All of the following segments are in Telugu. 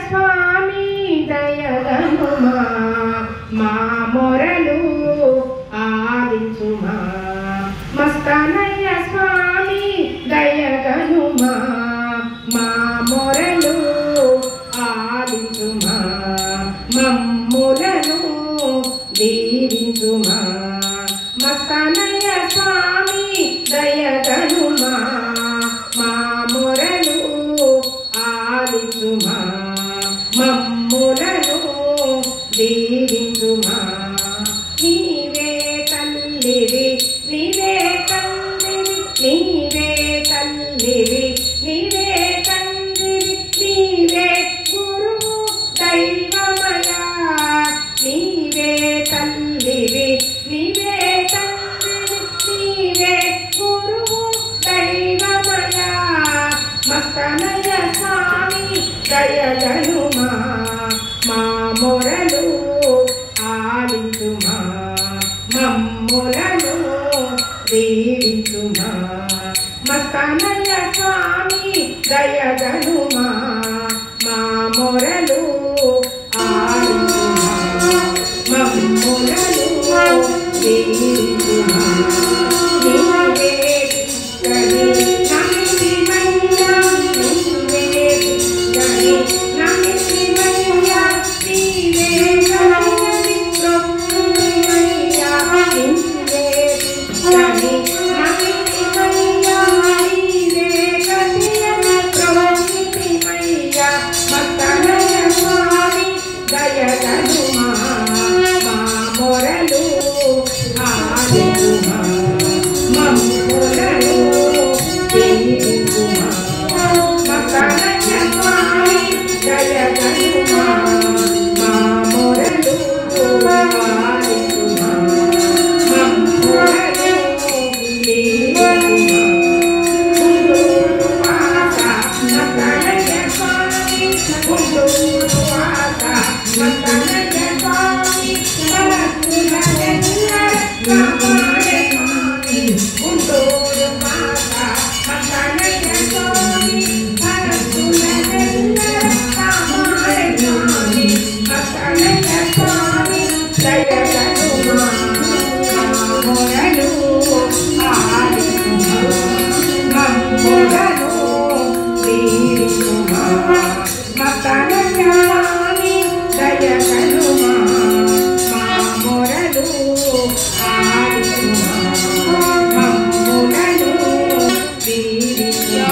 స్వామి దయగనుమా మా మొరలు ఆలించుమా మస్తానయ్య స్వామి దయగనుమా మా మొరలు ఆలించుమా మమ్ములను దీవించుమా మస్తానయ్య స్వామి దయగనుమా మా మొరలు ఆలించుమా మమ్ములను దీవించుమా నీవే తల్లివి నీవే తండ్రివి నీవే తల్లివి నీవే తండ్రివి నీవే గురువు దైవమయా నీవే తల్లివి నీవే తండ్రివి నీవే గురువు దైవమయా మస్తానయ్య స్వామి దయగనుమా మా మొరలు ఆలించుమా మమ్ములను దీవించుమా మస్తానయ్య స్వామి దయగనుమా మా మొరలు ఆలించుమా మమ్ములను దీవించుమా నీవే దిక్కని నమ్మితిమయ్యా నీవే దిక్కని నమ్మితిమయ్యా నీవే కలయని ప్రభువయ్యా నీవే దిక్కని నమ్మితిమయ్యా నీవే కలయని ప్రభువయ్యా మస్తానయ్య స్వామి దయగనుమా మా మొరలు ఆలించుమా మమ్ములను దీవించుమా మస్తానయ్య స్వామి దయగనుమా మా మొరలు ఆలించుమా మమ్ములను దీవించుమా గుంటూరు వాస మస్తానయ్య స్వామి గుంటూరు వాస మస్తానయ్య స్వామి కాపాడే స్వామి గుంటూరు వాస మస్తానయ్య స్వామి కాపాడే స్వామి మస్తానయ్య స్వామి దయగనుమా మా మొరలు ఆలించుమా మమ్ములను దీవించుమా మస్తానయ్య స్వామి దయగనుమా మా మొరలు ఆలించుమా మమ్ములను దీవించుమా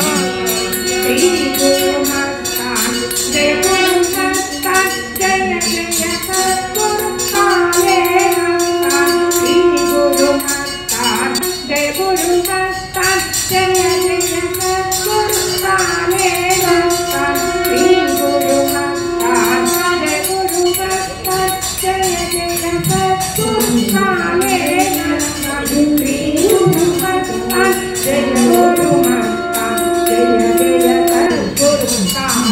శ్రీ గురు మస్తాన్ జయ గురు మస్తాన్ జయ జయ సద్గురు కాలే మస్తాన్ శ్రీ గురు మస్తాన్ జయ గురు మస్తాన్ జయ జయ సద్గురు కాలే మస్తాన్ శ్రీ గురు మస్తాన్ జయ గురు మస్తాన్ జయ జయ సద్గురు కాలే మస్తాన్ శ్రీ గురు మస్తాన్ జయ గురు మస్తాన్ జయ జయ సద్గురు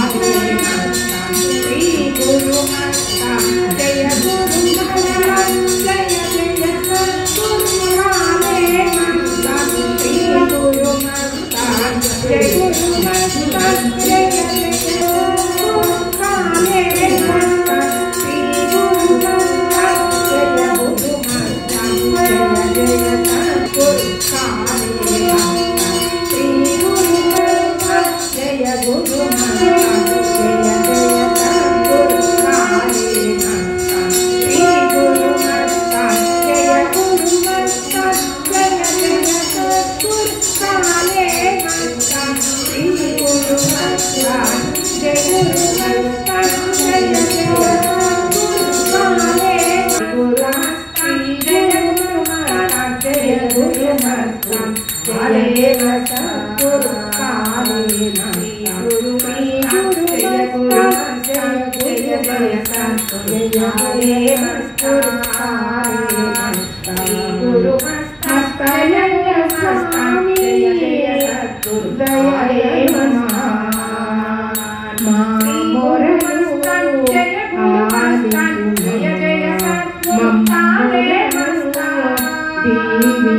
కాలే మస్తాన్ శ్రీ గురు మస్తాన్ జయ గురు మస్తాన్ జయ జయ సద్గురు కాలే మస్తాన్ శ్రీ గురు మస్తాన్ జయ గురు మస్తాన్ జయ జయ సద్గురు కాలే మస్తాన్ శ్రీ గురు మస్తాన్ జయ గురు మస్తాన్ జయ జయ సద్గురు కాలే మస్తాన్ శ్రీ గురు మస్తాన్ జయ గురు మస్తాన్ జయ జయ సద్గురు కాలే మస్తాన్ శ్రీ గురు మస్తాన్ జయ గురు మస్తాన్ జయ జయ సద్గురు కాలే మస్తాన్ శ్రీ గురు మస్తాన్ జయ గురు మస్తాన్ జయ జయ సద్గురు కాలే గురు మస్తాన్ జయ గురు మస్తాన్ జయ గురు మస్తాన్ కాలే సద్గురు కాలే మస్తాన్ గురు మీ గురు జయ గురు మస్తాన్ జయ జయ సద్గురు కాలే మస్తాన్ కాలే మస్తాన్ గురు మస్తానయ్య స్వామి జయ జయ సద్గురు దయలే మస్తాన్ మా మొరలు జయ గురు మస్తాన్ జయ జయ సద్గురు కాలే మస్తాన్ దీవించుమా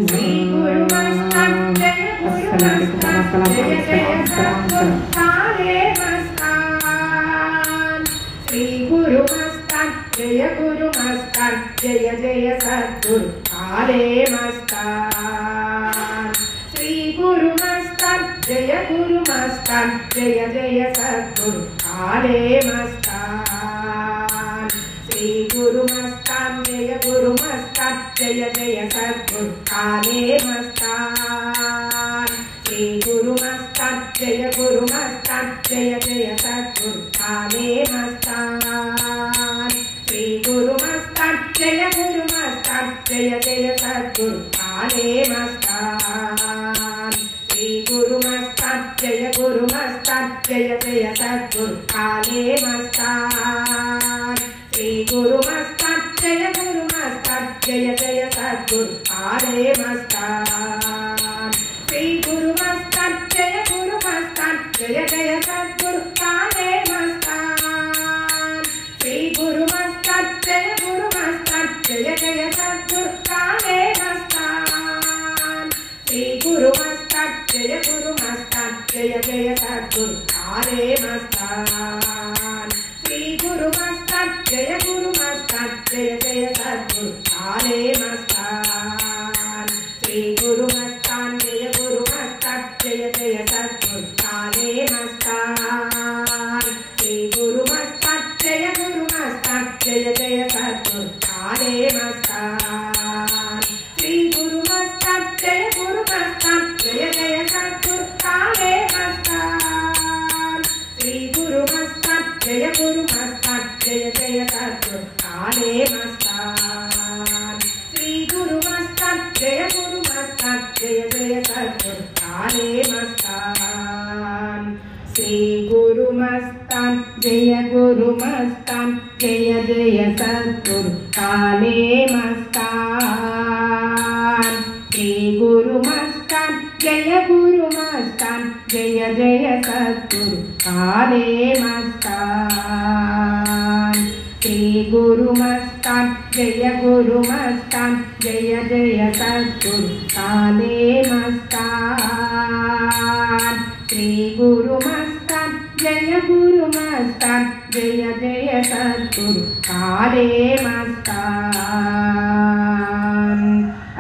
శ్రీ గురు మస్తాన్ జయ గురు మస్తాన్ జయ జయ సద్గురు కాలే మస్తాన్ जय जय सद्गुरु काले मस्तान श्री गुरु मस्तान जय गुरु मस्तान जय जय सद्गुरु काले मस्तान श्री गुरु मस्तान जय गुरु मस्तान जय जय सद्गुरु काले मस्तान श्री गुरु मस्तान जय गुरु मस्तान जय जय सद्गुरु काले मस्तान श्री गुरु मस्तान जय गुरु मस्तान जय जय सद्गुरु काले मस्तान श्री गुरु मस्तान जय गुरु मस्तान जय जय सद्गुरु काले मस्तान श्री गुरु मस्तान जय गुरु मस्तान जय जय सद्गुरु काले मस्तान श्री गुरु मस्तान जय गुरु मस्तान जय जय सद्गुरु काले मस्तान श्री गुरु मस्तान जय गुरु मस्तान जय जय सद्गुरु काले मस्तान श्री गुरु मस्तान जय गुरु मस्तान जय जय सद्गुरु काले मस्तान श्री गुरु मस्तान जय गुरु मस्तान जय जय सद्गुरु काले मस्तान श्री गुरु मस्तान जय गुरु मस्तान जय जय सद्गुरु काले मस्तान श्री गुरु मस्तान जय गुरु मस्तान जय जय सद्गुरु काले मस्तान श्री गुरु मस्तान जय गुरु मस्तान जय जय सद्गुरु काले मस्तान श्री गुरु मस्तान जय गुरु मस्तान जय जय सद्गुरु काले मस्तान श्री गुरु मस्तान जय गुरु मस्तान जय जय सद्गुरु काले मस्तान श्री गुरु मस्तान जय गुरु मस्तान जय जय सद्गुरु काले मस्तान श्री गुरु मस्तान जय गुरु मस्तान जय जय सद्गुरु काले मस्तान श्री गुरु मस्तान जय गुरु मस्तान जय जय सद्गुरु काले मस्तान श्री गुरु मस्तान जय गुरु मस्तान जय जय सद्गुरु काले मस्तान।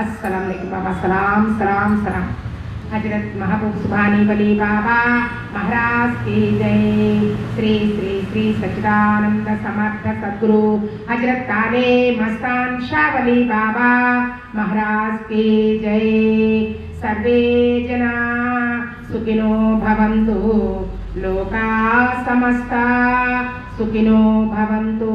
अस्सलाम वालेकुम बाबा। सलाम सलाम सलाम। हजरत महबूब सुभानी वली बाबा महाराज की जय। श्री श्री श्री सच्चिदानंद समर्थ सद्गुरु हजरत काले मस्तान शाह वली बाबा महाराज की जय। सर्वे जना सुखिनो भवन्तु लोका समस्ता सुखिनो भवन्तु।